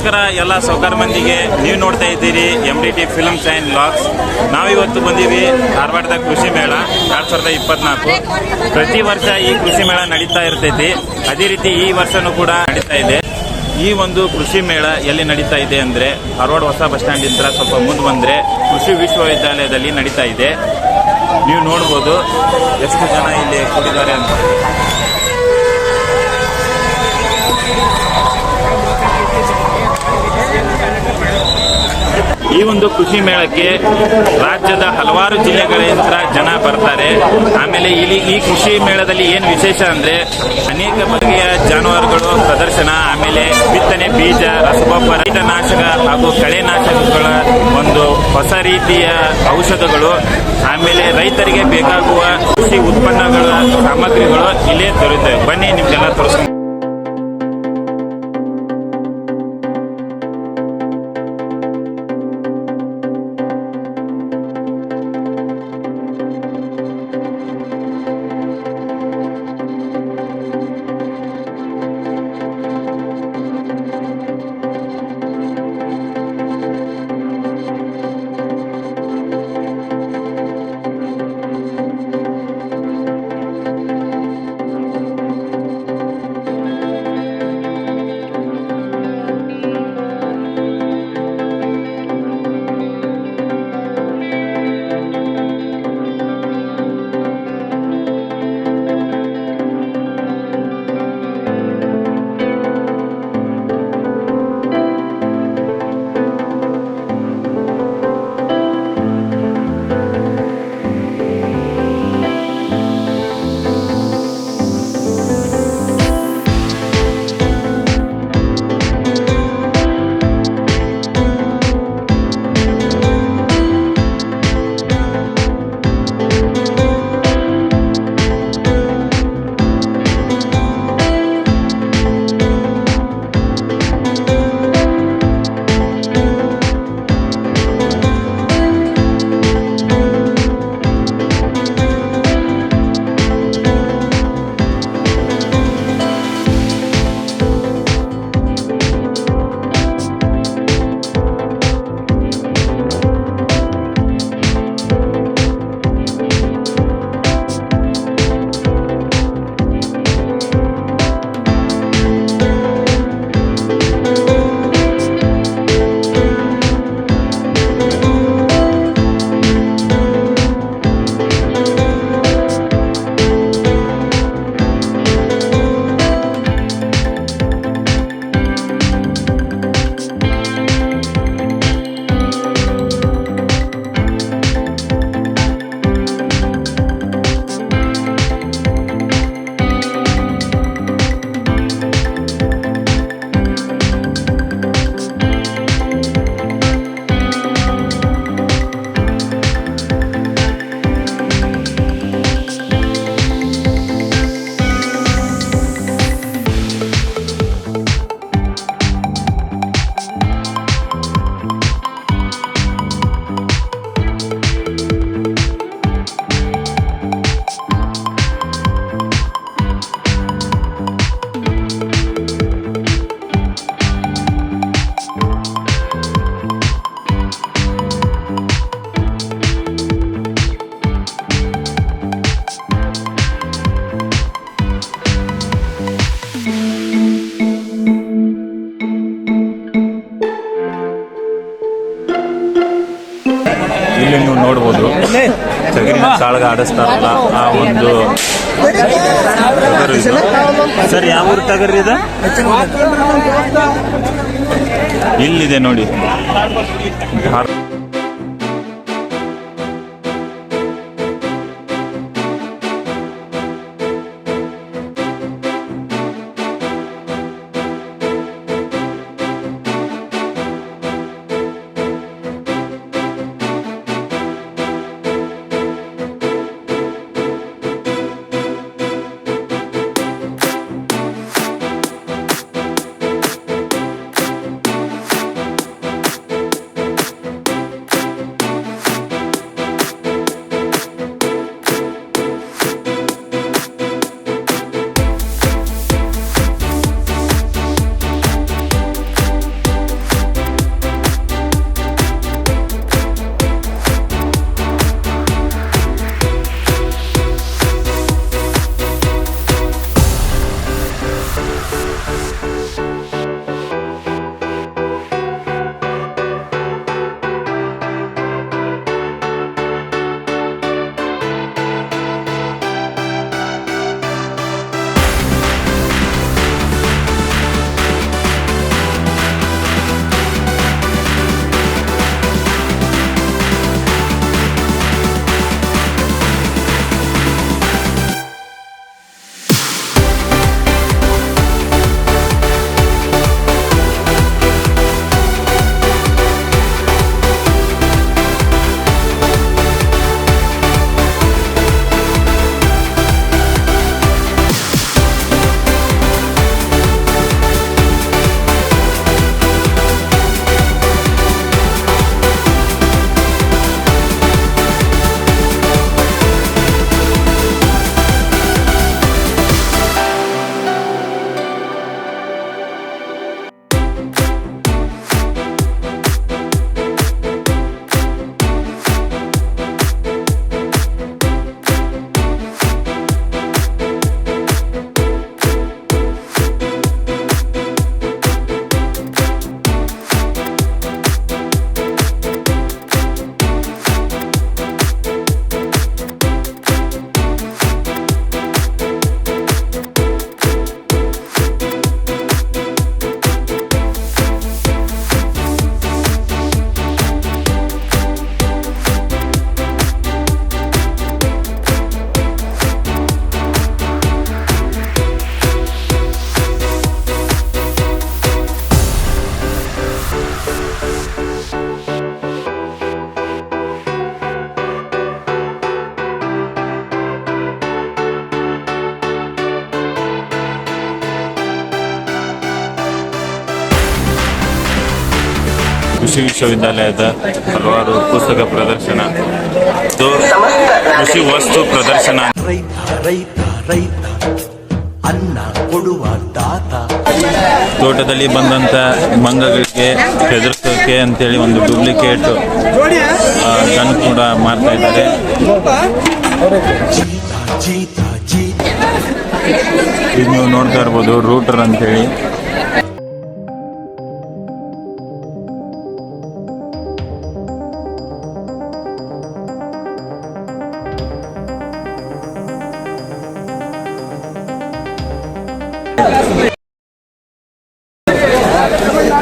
ನಮಸ್ಕಾರ ಎಲ್ಲ ಸೌಕರ್ ಮಂದಿಗೆ. ನೀವು ನೋಡ್ತಾ ಇದ್ದೀರಿ MDT ಫಿಲ್ಮ್ಸ್ ಆ್ಯಂಡ್ ವ್ಲಾಗ್ಸ್. ನಾವಿವತ್ತು ಬಂದೀವಿ ಧಾರವಾಡದ ಕೃಷಿ ಮೇಳ 2024. ಪ್ರತಿ ವರ್ಷ ಈ ಕೃಷಿ ಮೇಳ ನಡೀತಾ ಇರ್ತೈತಿ. ಅದೇ ರೀತಿ ಈ ವರ್ಷನೂ ಕೂಡ ನಡೀತಾ ಇದೆ. ಈ ಒಂದು ಕೃಷಿ ಮೇಳ ಎಲ್ಲಿ ನಡೀತಾ ಇದೆ ಅಂದರೆ ಧಾರವಾಡ ಹೊಸ ಬಸ್ ಸ್ಟ್ಯಾಂಡ್ ಇಂದ ಸ್ವಲ್ಪ ಮುಂದೆ ಬಂದರೆ ಕೃಷಿ ವಿಶ್ವವಿದ್ಯಾಲಯದಲ್ಲಿ ನಡೀತಾ ಇದೆ. ನೀವು ನೋಡ್ಬೋದು ಎಷ್ಟು ಜನ ಇಲ್ಲಿ ಕೂಡಿದ್ದಾರೆ ಅಂತ. ಈ ಒಂದು ಕೃಷಿ ಮೇಳಕ್ಕೆ ರಾಜ್ಯದ ಹಲವಾರು ಜಿಲ್ಲೆಗಳಿಂದ ಜನ ಬರ್ತಾರೆ. ಆಮೇಲೆ ಇಲ್ಲಿ ಈ ಕೃಷಿ ಮೇಳದಲ್ಲಿ ಏನು ವಿಶೇಷ ಅಂದರೆ ಅನೇಕ ಬಗೆಯ ಜಾನುವಾರುಗಳು ಪ್ರದರ್ಶನ, ಆಮೇಲೆ ಬಿತ್ತನೆ ಬೀಜ, ರಸಗೊಬ್ಬರ, ಕೀಟನಾಶಕ ಹಾಗೂ ಕಳೆನಾಶಕಗಳ ಒಂದು ಹೊಸ ರೀತಿಯ ಔಷಧಗಳು, ಆಮೇಲೆ ರೈತರಿಗೆ ಬೇಕಾಗುವ ಕೃಷಿ ಉತ್ಪನ್ನಗಳ ಸಾಮಗ್ರಿಗಳು ಇಲ್ಲೇ ದೊರೆಯುತ್ತವೆ. ಬನ್ನಿ ನಿಮ್ಗೆಲ್ಲ ತೋರಿಸ್ಕೊಂಡು. ಇಲ್ಲಿ ನೀವು ನೋಡ್ಬೋದು ಚಗಿರಿನ ಕಾಳಗ ಆಡಿಸ್ತಾರಲ್ಲ ಆ ಒಂದು ಸರ್. ಯಾವ ಊರು ಟಗರಿ ಇದೆ? ಇಲ್ಲಿದೆ ನೋಡಿ. ಕೃಷಿ ವಿಶ್ವವಿದ್ಯಾಲಯದ ಹಲವಾರು ಪುಸ್ತಕ ಪ್ರದರ್ಶನ, ಇದು ಕೃಷಿ ವಸ್ತು ಪ್ರದರ್ಶನ. ಅನ್ನ ಕೊಡುವ ದಾತ. ತೋಟದಲ್ಲಿ ಬಂದಂತ ಮಂಗಗಳಿಗೆ ಹೆದರ್ಸೋಕೆ ಅಂತೇಳಿ ಒಂದು ಡೂಪ್ಲಿಕೇಟ್ ಗನ್ ಕೂಡ ಮಾರ್ತಾ ಇದ್ದಾರೆ. ಇದು ನೀವು ನೋಡ್ತಾ ಇರ್ಬೋದು ರೂಟರ್ ಅಂತೇಳಿ.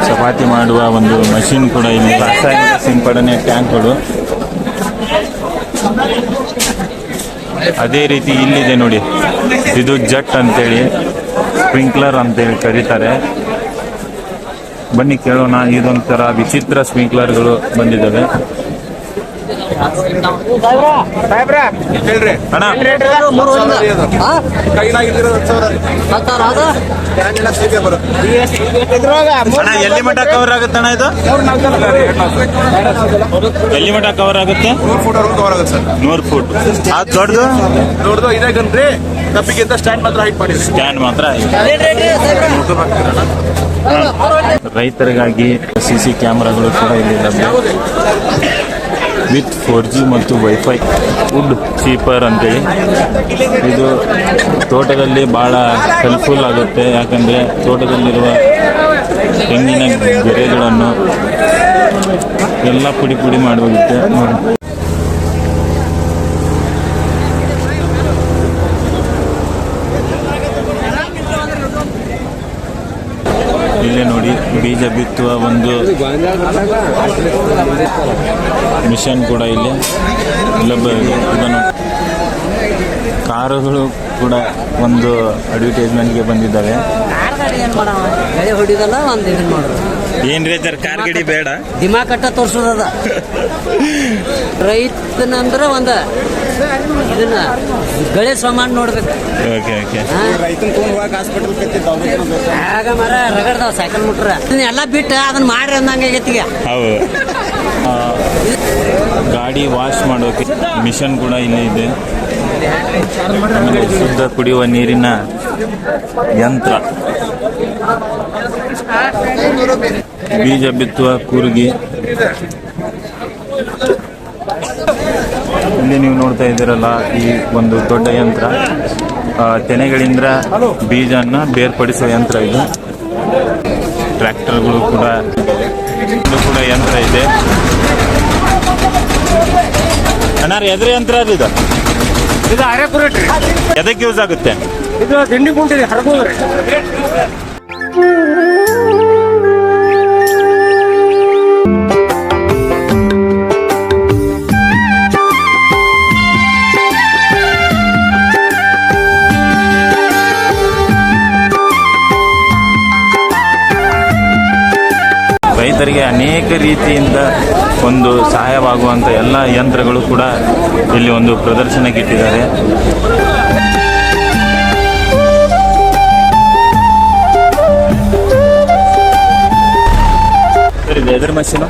ಚಪಾತಿ ಮಾಡುವ ಒಂದು ಮಷಿನ್ ಕೂಡ ಇಲ್ಲಿ, ರಾಸಾಯನಿಕ ಸಿಂಪಡಣೆ ಟ್ಯಾಂಕ್ಗಳು. ಅದೇ ರೀತಿ ಇಲ್ಲಿದೆ ನೋಡಿ, ಇದು ಜಟ್ ಅಂತೇಳಿ, ಸ್ಪ್ರಿಂಕ್ಲರ್ ಅಂತೇಳಿ ಕರೀತಾರೆ. ಬನ್ನಿ ಕೇಳೋಣ. ಇದೊಂಥರ ವಿಚಿತ್ರ ಸ್ಪ್ರಿಂಕ್ಲರ್ಗಳು ಬಂದಿದ್ದಾವೆ. ಅಣ್ಣ ಎಲ್ಲಿ ಮಠ ಕವರ್ ಆಗುತ್ತೆ ಅಣ್ಣ ಇದು? ಎಲ್ಲಿ ಮಠ ಕವರ್ ಆಗುತ್ತೆ? 100 ಫೂಟ್ ಕವರ್ ಆಗುತ್ತೆ ಸರ್. 100 ಫೂಟ್. ಅದು ದೊಡ್ಡದು ಇದೇ ಗನ್ರಿ. ಕಪ್ಪಿಗಿಂತ ಸ್ಟ್ಯಾಂಡ್ ಮಾತ್ರ ಹೈಟ್ ಮಾಡಿ. ಸ್ಟ್ಯಾಂಡ್ ಮಾತ್ರ. ರೈತರಿಗಾಗಿ ಸಿಸಿ ಕ್ಯಾಮೆರಾಗಳು ಕೂಡ ಇಲ್ಲಿ ಲಭ್ಯ ವಿತ್ 4G ಮತ್ತು ವೈಫೈ. ವುಡ್ ಚೀಪರ್ ಅಂತೇಳಿ. ಇದು ತೋಟದಲ್ಲಿ ಭಾಳ ಹೆಲ್ಪ್ಫುಲ್ ಆಗುತ್ತೆ, ಯಾಕಂದರೆ ತೋಟದಲ್ಲಿರುವ ತೆಂಗಿನ ಗೆರೆಗಳನ್ನು ಎಲ್ಲ ಪುಡಿ ಪುಡಿ ಮಾಡೋಗುತ್ತೆ. ಇಲ್ಲೇ ನೋಡಿ, ಬೀಜ ಬಿತ್ತುವ ಒಂದು ಮಿಷನ್ ಕೂಡ ಇಲ್ಲಿ ಲಭ್ಯ ಇದೆ. ಇದನ್ನು ಕಾರುಗಳು ಕೂಡ ಒಂದು ಅಡ್ವರ್ಟೈಸ್ಮೆಂಟ್ಗೆ ಬಂದಿದ್ದಾವೆ. ಏನ್ರಿ ಸರ್, ಕಾರ್ ಗಾಡಿ ಬೇಡ, ದಿಮಾ ಕಟ್ಟ ತೋರ್ಸೋದ ರೈತನಂದ್ರ ಒಂದ ಇದನ್ನ ಗಳೆ ಸಾಮಾನು ನೋಡ್ಬೇಕು. Okay okay. ಆಗ ಮರ ರಗಡ್ದಾವ ಸೈಕಲ್ ಮುಟ್ರ ಎಲ್ಲ ಬಿಟ್ಟು ಅದನ್ನ ಮಾಡ್ರಿ ಅಂದಂಗ ಆಗೈತಿ. ಹೌದು. ಗಾಡಿ ವಾಶ್ ಮಾಡೋಕೆ ಮಿಷನ್ ಕೂಡ ಇಲ್ಲಿ ಇದೆ. ಆಮೇಲೆ ಶುದ್ಧ ಕುಡಿಯುವ ನೀರಿನ ಯಂತ್ರ, ಬೀಜ ಬಿತ್ತುವ ಕೂರ್ಗಿ. ಇಲ್ಲಿ ನೀವು ನೋಡ್ತಾ ಇದ್ದೀರಲ್ಲ, ಈ ಒಂದು ದೊಡ್ಡ ಯಂತ್ರ, ತೆನೆಗಳಿಂದ ಬೀಜನ ಬೇರ್ಪಡಿಸುವ ಯಂತ್ರ ಇದು. ಟ್ರ್ಯಾಕ್ಟರ್ಗಳು ಕೂಡ, ಇದು ಕೂಡ ಯಂತ್ರ ಇದೆ. ಅಣ್ಣಾರ ಎದ್ರ ಯಂತ್ರ ಅದು? ಇದು ಅರೆಪುರಟ್ರಿ. ಎದಕ್ಕೆ ಯೂಸ್ ಆಗುತ್ತೆ? ಇದು ತಿಂಡಿ ಕುಂಟಿದೆ ಹರಗೋದ್ರಿ. ರೈತರಿಗೆ ಅನೇಕ ರೀತಿಯಿಂದ ಒಂದು ಸಹಾಯವಾಗುವಂಥ ಎಲ್ಲ ಯಂತ್ರಗಳು ಕೂಡ ಇಲ್ಲಿ ಒಂದು ಪ್ರದರ್ಶನಕ್ಕೆ ಇಟ್ಟಿದ್ದಾರೆ. ಎದ್ರ ಮಷೀನು?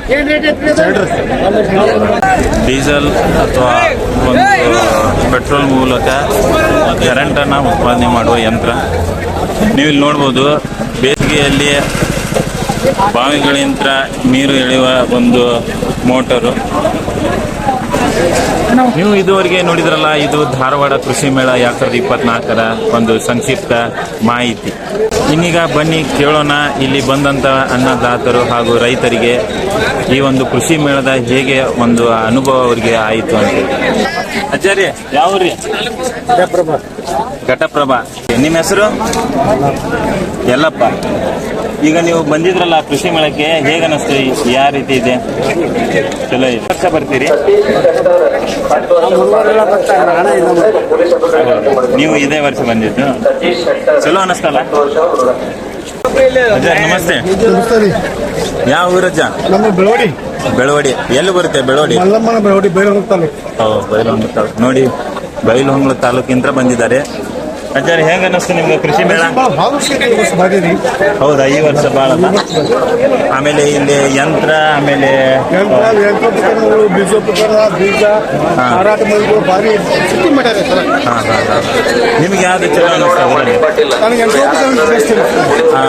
ಡೀಸೆಲ್ ಅಥವಾ ಒಂದು ಪೆಟ್ರೋಲ್ ಮೂಲಕ ಕರೆಂಟನ್ನು ಉತ್ಪಾದನೆ ಮಾಡುವ ಯಂತ್ರ. ನೀವು ಇಲ್ಲಿ ನೋಡ್ಬೋದು, ಬೇಸಿಗೆಯಲ್ಲಿ ಬಾವಿಗಳಿಂದ ನೀರು ಎಳೆಯುವ ಒಂದು ಮೋಟರು. ನೀವು ಇದುವರೆಗೆ ನೋಡಿದ್ರಲ್ಲ, ಇದು ಧಾರವಾಡ ಕೃಷಿ ಮೇಳ 2024ರ ಒಂದು ಸಂಕ್ಷಿಪ್ತ ಮಾಹಿತಿ. ಇನ್ನೀಗ ಬನ್ನಿ ಕೇಳೋಣ, ಇಲ್ಲಿ ಬಂದಂಥ ಅನ್ನದಾತರು ಹಾಗೂ ರೈತರಿಗೆ ಈ ಒಂದು ಕೃಷಿ ಮೇಳದ ಹೇಗೆ ಒಂದು ಅನುಭವ ಅವರಿಗೆ ಆಯಿತು ಅಂತ. ಅಜ್ಜಾರಿ, ಯಾವ ರೀ? ಘಟಪ್ರಭಾ. ನಿಮ್ಮ ಹೆಸರು? ಯಲ್ಲಪ್ಪ. ಈಗ ನೀವು ಬಂದಿದ್ರಲ್ಲ ಕೃಷಿ ಮೇಳಕ್ಕೆ, ಹೇಗೆ ಅನಿಸ್ತು? ಯಾವ ರೀತಿ ಇದೆ? ಚಲೋ ಇದೆ. ವರ್ಷ ಬರ್ತೀರಿ ನೀವು? ಇದೇ ವರ್ಷ ಬಂದಿದ್ದು. ಚಲೋ ಅನಿಸ್ತಲ್ಲ? ಅಜ್ಜ ನಮಸ್ತೆ. ಯಾವ ಊರಜ್ಜ? ನಮ್ಮ ಬೆಳವಡಿ. ಬೆಳವಡಿ ಎಲ್ಲಿ ಬರುತ್ತೆ? ಬೆಳವಡಿ ಮಲ್ಲಮ್ಮನ ಬೆಳವಡಿ, ಬೈಲಹೊಂಗಲ ತಾಲೂಕು. ಬೈಲಹೊಂಗಲ ತಾಲೂಕು ನೋಡಿ, ಬೈಲಹೊಂಗಲ ತಾಲೂಕಿಂದ ಬಂದಿದ್ದಾರೆ. ಅಜ್ಜಾರಿ ಹೆಂಗ ಅನ್ನಿಸ್ತು ನಿಮ್ಗೆ ಕೃಷಿ ಮೇಳ? ಹೌದಾ, ಈ ವರ್ಷ ಭಾಳ ಆಮೇಲೆ ಇಲ್ಲಿ ಯಂತ್ರ, ಆಮೇಲೆ ಮಾರಾಟ ಮಾಡಿದ್ರು ಭಾರಿ ಸಿಟಿ ಮಾಡ್ಯಾರ ಸರ್. ನಿಮ್ಗೆ ಯಾವ್ದು ಚಲೋ ಅನ್ನಿಸ್ತದೆ? ನನಗೆ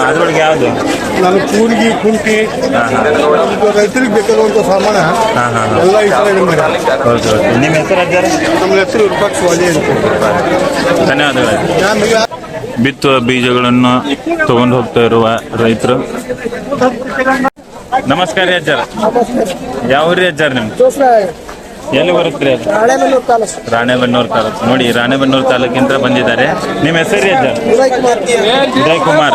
ಅದ್ರೊಳಗೆ ಯಾವುದು? ನಾನು ಕೂರ್ಗಿ ಕುಂಟಿ ನಮ್ದು ರೈತರಿಗೆ ಬೇಕಾಗುವಂಥ ಸಾಮಾನ ಎಲ್ಲ ಈ ಸಲ ಇದು ಮಾಡ್ಯಾರ. ಹೌದು. ನಿಮ್ಮ ಹೆಸರು ಅಜ್ಜಾರ? ನಮ್ಮ ಹೆಸರು ವಿರೂಪಾಕ್ಷ ವಾಲಿ ಅಂತ. ಧನ್ಯವಾದಗಳು. ನಮಗೆ ಬಿತ್ತುವ ಬೀಜಗಳನ್ನು ತಗೊಂಡು ಹೋಗ್ತಾ ಇರುವ ರೈತರು. ನಮಸ್ಕಾರ ರೀ ಅಜ್ಜಾರ. ಯಾವ ರೀ ಅಜ್ಜಾರ ನಿಮ್ದು? ಎಲ್ಲಿ ಬರುತ್ತೆ ಅದು? ರಾಣೆಬೆನ್ನೂರು ತಾಲೂಕು. ನೋಡಿ, ರಾಣೆಬೆನ್ನೂರು ತಾಲೂಕಿಂದ ಬಂದಿದ್ದಾರೆ. ನಿಮ್ಮ ಹೆಸರು ರೀ ಅಜ್ಜಾರ? ಉದಯ್ ಕುಮಾರ್.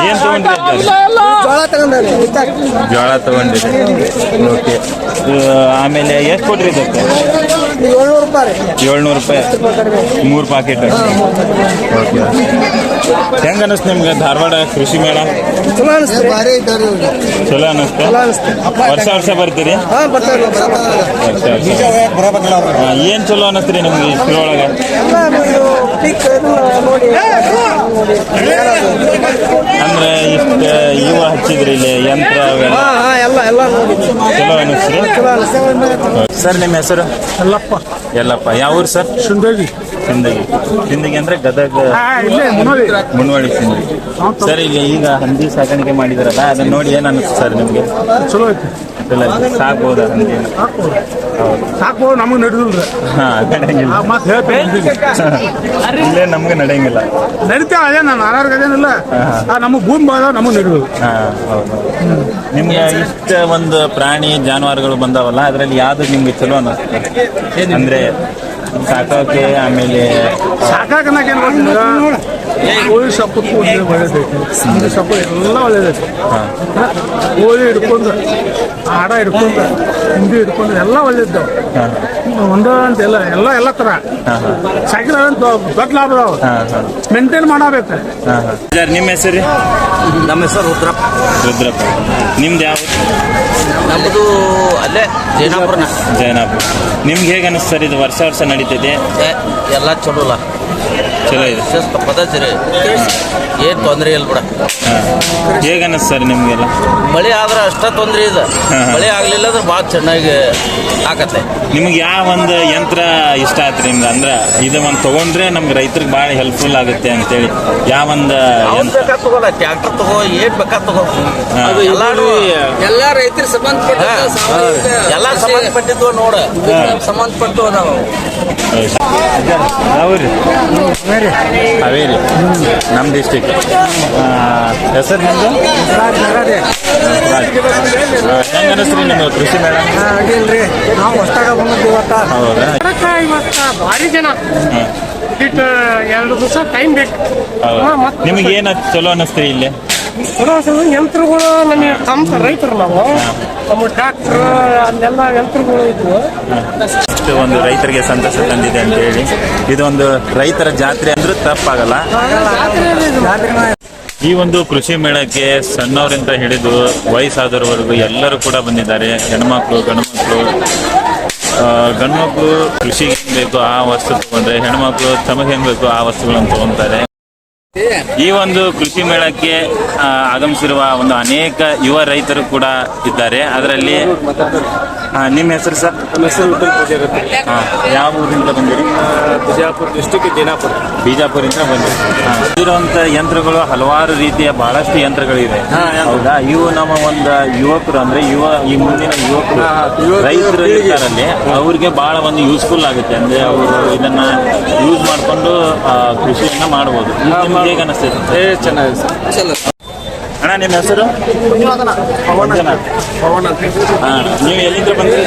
ಏನ್ ತಗೊಂಡ್ರಿ ಅಜ್ಜಾರ? ಜೋಳ ತಗೊಂಡಿರಿ. ಓಕೆ. ಆಮೇಲೆ ಎಷ್ಟು ಕೊಟ್ರಿ ಇದಕ್ಕೆ? 700 ರೂಪಾಯಿ 3 ಪಾಕೆಟ್. ಓಕೆ. ಹೆಂಗ ಅನಿಸ್ತು ನಿಮ್ಗೆ ಧಾರವಾಡ ಕೃಷಿ ಮೇಳ? ಚಲೋ ಅನಿಸ್ತು. ವರ್ಷ ಬರ್ತೀರಿ? ಏನ್ ಚಲೋ ಅನ್ನಿಸ್ತ್ರಿ ನಿಮ್ಗೆ ಇದ್ರೊಳಗೆ? ಅಂದ್ರೆ ಇಷ್ಟ ಇವ ಹಚ್ಚಿದ್ರಿ ಇಲ್ಲಿ ಯಂತ್ರ ಚಲೋ ಅನ್ನಿಸ್ತ್ರಿ? ಸರ್ ನಿಮ್ಮ ಹೆಸರು? ಎಲ್ಲಪ್ಪ. ಯಾವ ಊರು ಸರ್? ಸುಂದಗಿ. ಸಿಂದಗಿ ಅಂದ್ರೆ ಗದಗ ಮುನ್ವಳ್ಳಿ ಸಿಂದಗಿ. ಸರ್ ಈಗ ಹಂದಿ ಸಾಕಾಣಿಕೆ ಮಾಡಿದಾರಲ್ಲ, ಅದನ್ನ ನೋಡಿ ಏನ್ ಅನ್ನಿಸ್ತು ಸರ್ ನಿಮ್ಗೆ? ಚಲೋ ಐತಿ. ಸಾಕ್ಬೋದಾ ಹಂದಿ? ಸಾಕ್ಬೋದು, ನಮಗೆ ನಡೆದಿಲ್ರಿ. ನಡೆಯಂಗಿಲ್ಲ. ಮತ್ತೆ ಹೇಳ್ತೇನೆ ಇಲ್ಲೇ ನಮ್ಗೆ ನಡೆಯಂಗಿಲ್ಲ. ನಡೀತೇವೆ, ಅದೇ ನಾನು ಆರಾರು ಅದೇನಿಲ್ಲ. ನಮಗೆ ಭೂಮಿ ಬಾಳ ನಮಗೆ ನಡೆಯುದು. ಹೌದು. ನಿಮ್ಗೆ ಇಷ್ಟ ಒಂದು ಪ್ರಾಣಿ ಜಾನುವಾರುಗಳು ಬಂದಾವಲ್ಲ, ಅದರಲ್ಲಿ ಯಾವ್ದು ನಿಮ್ಗೆ ಚಲೋ ಅನ್ನಿಸ್ತದೆ? ಅಂದ್ರೆ ಸಾಕೋಕೆ, ಆಮೇಲೆ ಸಾಕಾಕನಾಕ ಏನು ಗೊತ್ತಿಲ್ಲ, ಕೋಳಿ ಸೊಪ್ಪು ಒಳ್ಳೇದೈತಿ, ಹಂದಿ ಸೊಪ್ಪು ಎಲ್ಲ ಒಳ್ಳೇದೈತಿ. ಕೋಳಿ ಹಿಡ್ಕೊಂಡು, ಆಡ ಹಿಡ್ಕೊಂಡು, ಹಿಂದಿ ಹಿಡ್ಕೊಂಡು ಎಲ್ಲ ಒಳ್ಳೇದ್ದಾವ. ಒಂದ ಅಂತ ಎಲ್ಲ ಥರ ಸಾಕಿರ ದೊಡ್ಡ ಲಾಭ ಅದಾವ. ಮೇಂಟೈನ್ ಮಾಡಬೇಕು. ನಿಮ್ಮ ಹೆಸರು? ನಮ್ಮ ಹೆಸರು ರುದ್ರಪ್ಪ. ನಿಮ್ದು ಯಾವ? ನಮ್ಮದು ಅಲ್ಲೇ ಜೈನಾಪುರನ. ನಿಮ್ಗೆ ಹೇಗೆ ಅನಿಸ್ತು ಸರ್ ಇದು? ವರ್ಷ ನಡೀತೈತೆ ಎಲ್ಲ ಚಲೋಲ್ಲ, ಚಲೋ ಇದೆ, ಶಿಸ್ತು ಪದ್ಧತಿ, ಏನು ತೊಂದರೆ ಇಲ್ಲ ಬಿಡ. ಹೇಗೆ ಅನಿಸ್ತು ಸರ್ ನಿಮ್ಗೆಲ್ಲ? ಮಳೆ ಆದ್ರೆ ಅಷ್ಟ ತೊಂದರೆ ಇದೆ, ಮಳೆ ಆಗ್ಲಿಲ್ಲ ಅಂದ್ರೆ ಭಾಳ ಚೆನ್ನಾಗಿ ಆಗತ್ತೆ. ನಿಮ್ಗೆ ಯಾವ ಒಂದು ಯಂತ್ರ ಇಷ್ಟ ಆಯ್ತು ನಿಮ್ಗೆ? ಅಂದ್ರೆ ಇದು ಒಂದು ತಗೊಂಡ್ರೆ ನಮ್ಗೆ ರೈತರಿಗೆ ಭಾಳ ಹೆಲ್ಪ್ಫುಲ್ ಆಗುತ್ತೆ ಅಂತೇಳಿ ಯಾವ ಒಂದು ಯಂತ್ರ? ಬೇಕಾದ ತಗೋಲ್ಲ, ಟ್ಯಾಕ್ಟರ್ ತಗೋ, ಏನ್ ಬೇಕಾದ ತಗೋ. ಎಲ್ಲ ರೈತರಿಗೆ ಎಲ್ಲ ಸಂಬಂಧಪಟ್ಟಿದ್ವು ನೋಡ, ಸಂಬಂಧಪಟ್ಟು ನಾವು. ಯಾವ್ರಿ? ಹಾವೇರಿ. ನಮ್ಮ ಡಿಸ್ಟಿಕ್. ಹೆಸರು ನಿಮ್ದು? ಹೆಂಗ ಅನಿಸ್ರಿ ನಿಮ್ದು ಕೃಷಿ ಮೇಳ? ನಾವು ಹೊಸ್ತಾಗ ಬಂದಿದ್ದೀವಿ ಇವತ್ತ. ಹೌದಾ? ಭಾರಿ ಜನ. 2 ದಿವಸ ಟೈಮ್ ಬೇಕು. ನಿಮಗೆ ಏನು ಚಲೋ ಅನ್ನಿಸ್ತೀರಿ ಇಲ್ಲಿ? ಯಂತ್ರಗಳು ನಮಗೆ ತಮ್ಮ ರೈತರು ನಾವು, ನಮ್ಮ ಟ್ರ್ಯಾಕ್ಟರ್ ಅಲ್ಲೆಲ್ಲ ಯಂತ್ರಗಳು ಇದ್ವು. ಒಂದು ರೈತರಿಗೆ ಸಂತಸ ತಂದಿದೆ ಅಂತ ಹೇಳಿ ಇದೊಂದು ರೈತರ ಜಾತ್ರೆ ಅಂದ್ರೂ ತಪ್ಪಾಗಲ್ಲ. ಈ ಒಂದು ಕೃಷಿ ಮೇಳಕ್ಕೆ ಸಣ್ಣವರಿಂದ ಹಿಡಿದು ವಯಸ್ಸಾದವರವರೆಗೂ ಎಲ್ಲರೂ ಕೂಡ ಬಂದಿದ್ದಾರೆ. ಹೆಣ್ಮಕ್ಳು, ಗಂಡ್ಮಕ್ಳು. ಗಂಡ್ಮಕ್ಳು ಕೃಷಿಗೆ ಹೆಂಗ್ ಬೇಕು ಆ ವಸ್ತು ತಗೊಂಡ್ರೆ, ಹೆಣ್ಮಕ್ಳು ತಮಗೆ ಹೆಂಗ್ ಬೇಕು ಆ ವಸ್ತುಗಳನ್ನು ತಗೊಂತಾರೆ. ಈ ಒಂದು ಕೃಷಿ ಮೇಳಕ್ಕೆ ಆಗಮಿಸಿರುವ ಒಂದು ಅನೇಕ ಯುವ ರೈತರು ಕೂಡ ಇದ್ದಾರೆ. ಅದರಲ್ಲಿ ನಿಮ್ಮ ಹೆಸರು ಸರ್? ಯಾವ ಊರಿಂದ ಬಂದಿರಿ? ಬಿಜಾಪುರ ಡಿಸ್ಟಿಕ್, ಬಿಜಾಪುರಿಂದ ಬಂದಿರಿ. ಇರುವಂತ ಯಂತ್ರಗಳು ಹಲವಾರು ರೀತಿಯ ಬಹಳಷ್ಟು ಯಂತ್ರಗಳಿವೆ. ಹೌದಾ? ಇವು ನಮ್ಮ ಒಂದು ಯುವಕರು, ಅಂದ್ರೆ ಈ ಮುಂದಿನ ಯುವಕರು ರೈತರು ಇರ್ತಾರಲ್ಲಿ ಅವ್ರಿಗೆ ಬಹಳ ಒಂದು ಯೂಸ್ಫುಲ್ ಆಗುತ್ತೆ. ಅಂದ್ರೆ ಅವರು ಇದನ್ನ ಯೂಸ್ ಮಾಡಿಕೊಂಡು ಕೃಷಿಯನ್ನ ಮಾಡ್ಬೋದು. ಹೇಗೆ ಅನಿಸ್ತದೆ? ಚೆನ್ನಾಗಿದೆ. ಅಣ್ಣ ನಿಮ್ಮ ಹೆಸರು? ನೀವು ಎಲ್ಲಿಂದ ಬಂದಿರಿ?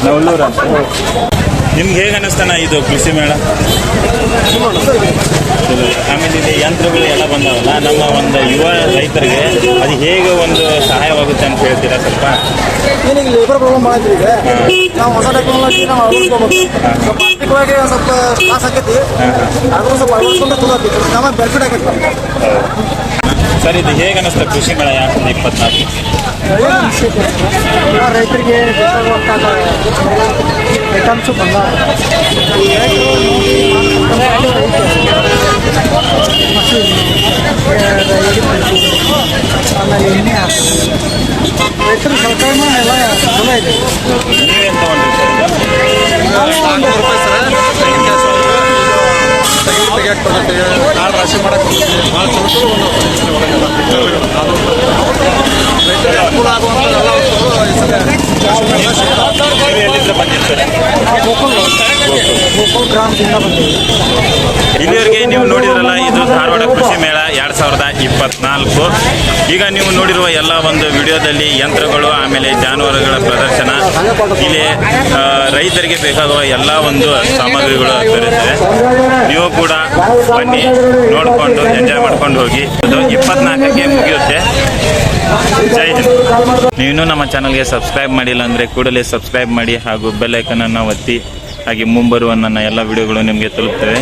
ನವಲೂರು ಅಂತ. ನಿಮ್ಗೆ ಹೇಗೆ ಅನ್ನಿಸ್ತಾನ ಇದು ಕೃಷಿ ಮೇಳ? ಆಮೇಲೆ ಇಲ್ಲಿ ಯಂತ್ರಗಳು ಎಲ್ಲ ಬಂದವಲ್ಲ, ನಮ್ಮ ಒಂದು ಯುವ ರೈತರಿಗೆ ಅದು ಹೇಗೆ ಒಂದು ಸಹಾಯವಾಗುತ್ತೆ ಅಂತ ಹೇಳ್ತೀರಾ ಸ್ವಲ್ಪ? ಏನೀಗ ಲೇಬರ್ ಪ್ರಾಬ್ಲಮ್ ಮಾಡಿದ್ರಿ. ಈಗ ನಾವು ಹೊಸ ಟೆಕ್ನಾಲಜಿ ನಾವು ಅಳವಡಿಸ್ಕೋಬೇಕು. ಸ್ವಲ್ಪ ಆರ್ಥಿಕವಾಗಿ ಸ್ವಲ್ಪ ಲಾಸ್ ಆಕೈತಿ, ಆದ್ರೂ ಸ್ವಲ್ಪ ಅಳವಡಿಸ್ಕೊಂಡ್ರೆ ಚಲೋ ಆಗ್ತೈತಿ, ನಮಗೆ ಬೆನಿಫಿಟ್ ಆಗೈತಿ. ಸರ್ ಇದು ಹೇಗೆ ಅನ್ನಿಸ್ತಾ ಕೃಷಿ ಮೇಳ 2024? ರೈತರಿಗೆ ಬೇಕಾಗುವಂಥ ಐಟಮ್ಸು ಬಂದ ಹಸು ಆಮೇಲೆ ಎಣ್ಣೆ ರೈತರ ಸರ್ಕಾರ ಎಲ್ಲ ಚಲೋ ಇದೆ. ನೀವೇನು ತಗೊಂಡ್ರಿ ಕಾಳು ರಾಶಿ ಮಾಡಕ್ಕೆ ಭಾಳ ಚಲೋ ರೈತರಿಗೆ ಅನುಕೂಲ ಆಗುವಂಥ ಎಲ್ಲ ನೀವು ಎಲ್ಲಿಂದ ಬಂದಿರ್ತಾರೆ? ಗೋಕುಲ್ ಗ್ರಾಮದಿಂದ ಬಂದಿದೆ. ಇಲ್ಲಿವರೆಗೆ ನೀವು ನೋಡಿದ್ರಲ್ಲ, ಇದು ಧಾರವಾಡ ಕೃಷಿ ಮೇಳ 2024. ಈಗ ನೀವು ನೋಡಿರುವ ಎಲ್ಲ ಒಂದು ವಿಡಿಯೋದಲ್ಲಿ ಯಂತ್ರಗಳು, ಆಮೇಲೆ ಜಾನುವಾರುಗಳ ಪ್ರದರ್ಶನ, ಇಲ್ಲಿ ರೈತರಿಗೆ ಬೇಕಾಗುವ ಎಲ್ಲ ಒಂದು ಸಾಮಗ್ರಿಗಳು ದೊರೆಯುತ್ತವೆ. ನೀವು ಕೂಡ ಬನ್ನಿ, ನೋಡಿಕೊಂಡು ಎಂಜಾಯ್ ಮಾಡ್ಕೊಂಡು ಹೋಗಿ. ಇದು 24ಕ್ಕೆ ಮುಗಿಯುತ್ತೆ. ಜೈ ಹಿಂದ್. ನೀವಿನ್ನೂ ನಮ್ಮ ಚಾನಲ್ಗೆ ಸಬ್ಸ್ಕ್ರೈಬ್ ಮಾಡಿಲ್ಲ ಅಂದರೆ ಕೂಡಲೇ ಸಬ್ಸ್ಕ್ರೈಬ್ ಮಾಡಿ ಹಾಗೂ ಬೆಲ್ ಐಕನನ್ನು ಒತ್ತಿ. ಹಾಗೆ ಮುಂಬರುವ ನನ್ನ ಎಲ್ಲ ವಿಡಿಯೋಗಳು ನಿಮಗೆ ತಲುಪ್ತವೆ.